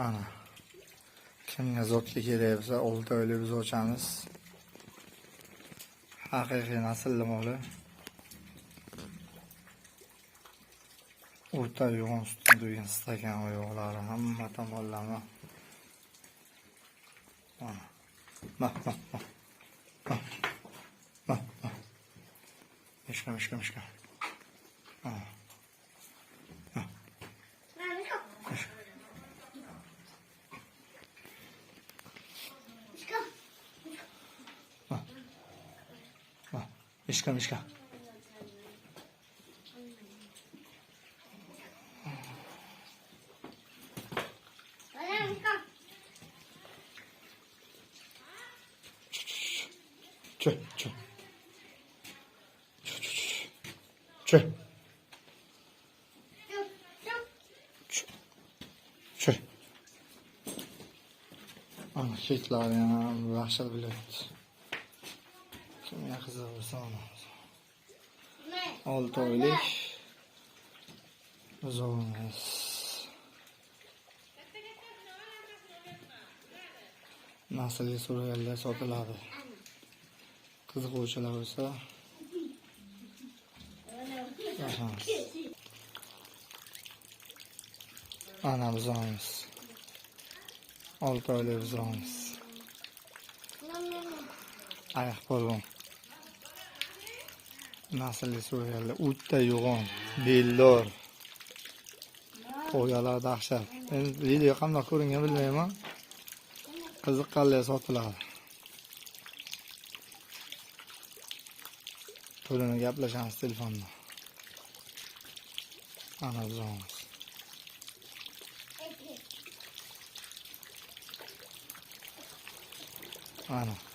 Ana. Kimga zotga kerak bo'lsa, 6 oylik biz ochamiz. Haqiqiy naslli moli. O'rta yo'g'on sutdan to'ygan stakan oyoqlari hamma tomonlama. Mah. Mishka. Mishka. Çö. Ana keklar yana yaxshi bilyapti. Kimga qiziq bo'lsa olamiz. 6 oylik buzog'imiz. Naslga so'raganlar sotiladi. Qiziquvchilar bo'lsa ana buzog'imiz. 6 oylik buzog'imiz. Ayiq polvon. Naslga so'raganlar o'ta yo'g'on, beldor. Qo'yalar dahshat. Endi video qanday ko'ringan bilmayman. Qiziqqanlar sotiladi. Pulini gaplashamiz telefonda. Ana buzog'imiz. Ana